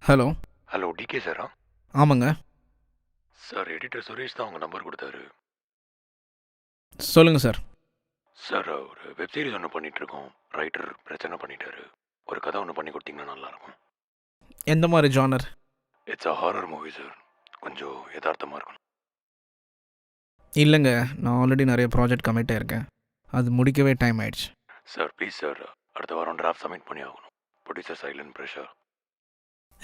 Hello. Hello, decay சாரா? ஆமாங்க. Sir, editor Suresh தான் உங்கள் நம்பர் கொடுத்தாரு. சொல்லுங்கள் சார். சார், ஒரு வெப் சீரிஸ் ஒன்று பண்ணிகிட்ருக்கோம். ரைட்டர் பிரச்சனை பண்ணிட்டாரு. ஒரு கதை ஒன்று பண்ணி கொடுத்தீங்கன்னா நல்லாயிருக்கும். எந்த மாதிரி genre? It's a horror movie sir. கொஞ்சம் யதார்த்தமாக இருக்கணும். இல்லைங்க, நான் ஆல்ரெடி நிறைய ப்ராஜெக்ட் கமிட் ஆயிருக்கேன். அது முடிக்கவே டைம் ஆயிடுச்சு. சார் ப்ளீஸ் சார், அடுத்த வாரம் டிராஃப்ட் சப்மிட் பண்ணி ஆகணும். Producer silent pressure.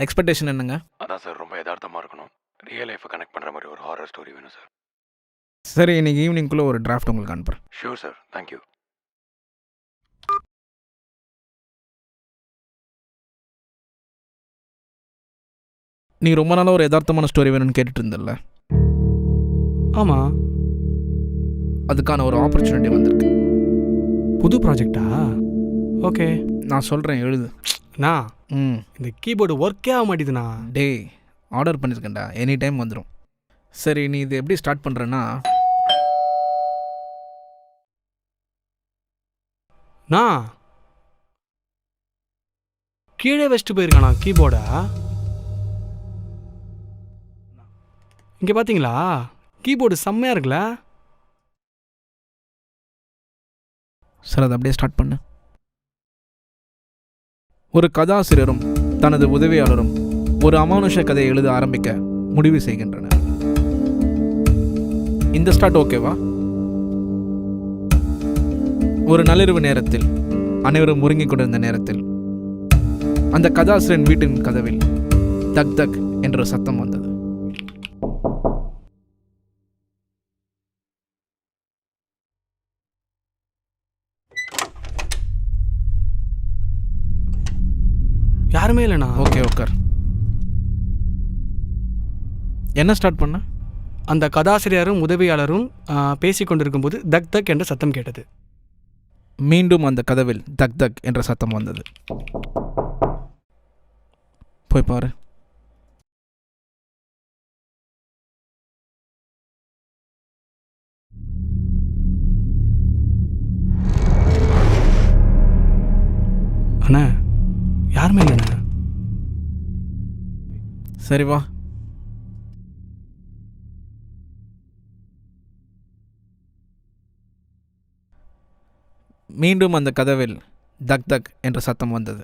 எக்ஸ்பெக்டேஷன் என்னங்க? அதான் சார், ரொம்ப யதார்த்தமாக இருக்கணும். ரியல் லைஃப்பை கனெக்ட் பண்ணுற மாதிரி ஒரு ஹாரர் ஸ்டோரி வேணும் சார். சரி, இன்னைக்கு ஈவினிங்குள்ளே ஒரு டிராஃப்ட் உங்களுக்கு அனுப்புகிறேன். Sure sir, thank you. நீ ரொம்ப நாளாக ஒரு யதார்த்தமான ஸ்டோரி வேணும்னு கேட்டுட்டு இருந்தல்ல, ஆமாம். அதுக்கான ஒரு ஆப்பர்ச்சுனிட்டி வந்திருக்கு. புது ப்ராஜெக்டா? ஓகே, நான் சொல்கிறேன், எழுது. நான் ம். இந்த கீபோர்டு ஒர்க்கே ஆக மாட்டேதுண்ணா. டேய், ஆர்டர் பண்ணியிருக்கேன்டா, எனி டைம் வந்துடும். சரி, நீ இது எப்படி ஸ்டார்ட் பண்ணுறேன்னா, நான் கீழே வச்சுட்டு போயிருக்கானா கீபோர்டா? இங்கே பார்த்தீங்களா, கீபோர்டு செம்மையாக இருக்குல்ல? சார் அதை அப்படியே ஸ்டார்ட் பண்ணு. ஒரு கதாசிரியரும் தனது உதவியாளரும் ஒரு அமானுஷ கதையை எழுத ஆரம்பிக்க முடிவு செய்கின்றனர். இந்த ஸ்டார்ட் ஓகேவா? ஒரு நள்ளிரவு நேரத்தில், அனைவரும் முறுங்கிக் கொண்டிருந்த நேரத்தில், அந்த கதாசிரியன் வீட்டின் கதவில் தக் தக் என்ற சத்தம் வந்தது. யாருமே இல்லைண்ணா. ஓகே, உட்கார். என்ன ஸ்டார்ட் பண்ண? அந்த கதாசிரியரும் உதவியாளரும் பேசி கொண்டிருக்கும்போது தக் தக் என்ற சத்தம் கேட்டது. மீண்டும் அந்த கதவில் தக் தக் என்ற சத்தம் வந்தது. போய் பாரு. அண்ணா, யாருமே இல்லைண்ணா. சரி வா. மீண்டும் அந்த கதவில் தக் தக் என்ற சத்தம் வந்தது.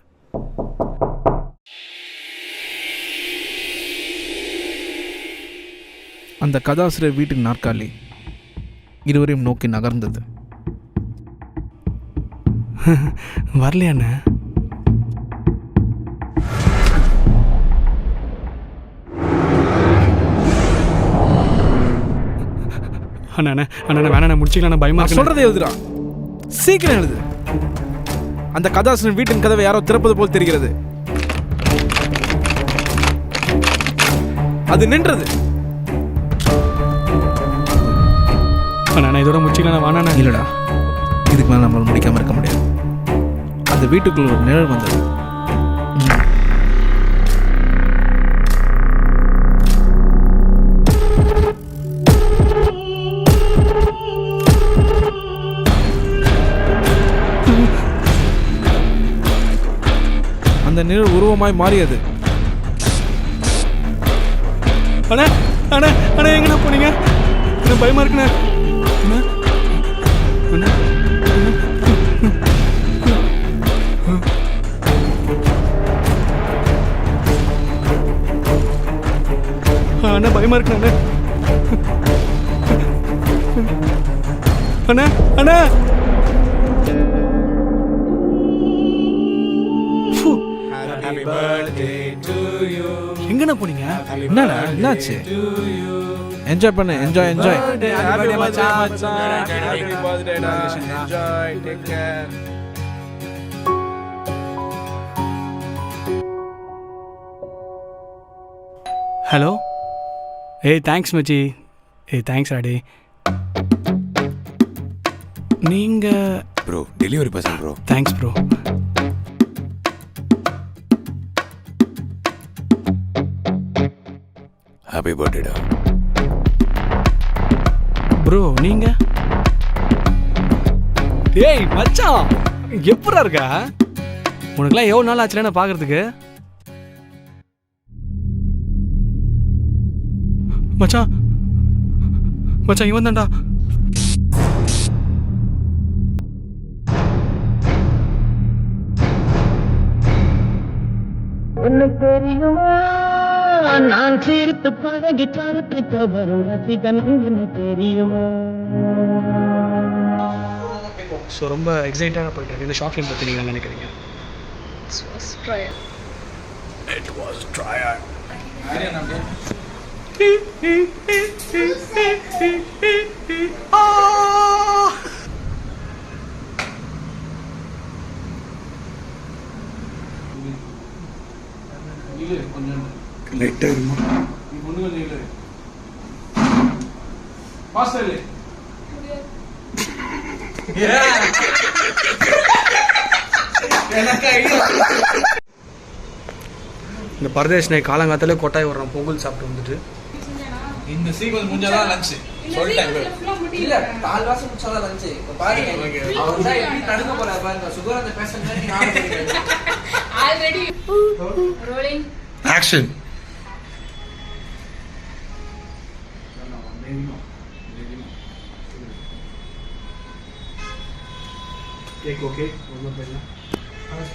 அந்த கதாசிரியர் வீட்டின் நாற்காலி இருவரையும் நோக்கி நகர்ந்தது. வரலையாண்ணா? அண்ணா அண்ணா அண்ணா வேணா, முடிச்சிக்கலாம். பயமா சொல்றதை எழுதுடா, சீக்கிரம் எழுது. அந்த கதாசிரியர் வீட்டின் கதவை யாரோ திறப்பது போல் தெரிகிறது. அது நின்றது. அண்ணா இதோட முடிச்சிக்கலாம். வாண்ணா. இல்லடா, இதுக்கு மேலே நம்மளால் முடிக்காம இருக்க முடியாது. அந்த வீட்டுக்குள்ள ஒரு நிழல் வந்தது. அந்த நிழல் உருவமாய் மாறியது. அண்ணா அண்ணா அண்ணா, எங்கண்ணா போனீங்க? எனக்கு பயமா இருக்குண்ணா. அண்ணா அண்ணா அண்ணா பயமா இருக்குண்ணா. அண்ணா அண்ணா எங்கண்ணா போனீங்க? என்னடா, என்னாச்சு? என்ஜாய் பண்ணு, என்ஜாய் என்ஜாய். ஹலோ. ஏய் தேங்க்ஸ் மச்சி. ஏய் தேங்க்ஸ் ராடி. நீங்கள் bro, delivery person bro. Thanks bro. Happy பர்த்டேடா. ப்ரோ நீங்கள்? ஏய் மச்சான், எப்படா இருக்க? உனக்குலாம் எவ்வளோ நாள் ஆச்சுல நான் பார்க்கறதுக்கு? மச்சான் மச்சான் இவன் தான்டா. உனக்கு தெரியுமா நான் சிரித்து பழகி கருத்துக்க வரும் ரசிகன் எனக்கு தெரியுமா. ஸோ ரொம்ப எக்ஸைட்டாக போயிட்டு இருக்கு. இந்த ஷார்ட் ஃபிலிம் பற்றி நீங்கள் நினைக்கிறீங்க? லைட்டாக இருமா. இந்த பரதேஷ் நாய் காலங்காத்தாலே கொட்டாய் வர்றான் பொங்கல் சாப்பிட்டு வந்துட்டு. இந்த சீக்வல் முடிஞ்சாதான் லஞ்ச் சொல்லிட்டேன். இல்ல 4 வாசம் முடிச்சாதான் லஞ்ச். இப்ப பாருங்க அவர் தான் எப்படி தடுக்க போறாரு பாருங்க. சுகர் அந்த patient already rolling action. Okay ஒன்றும்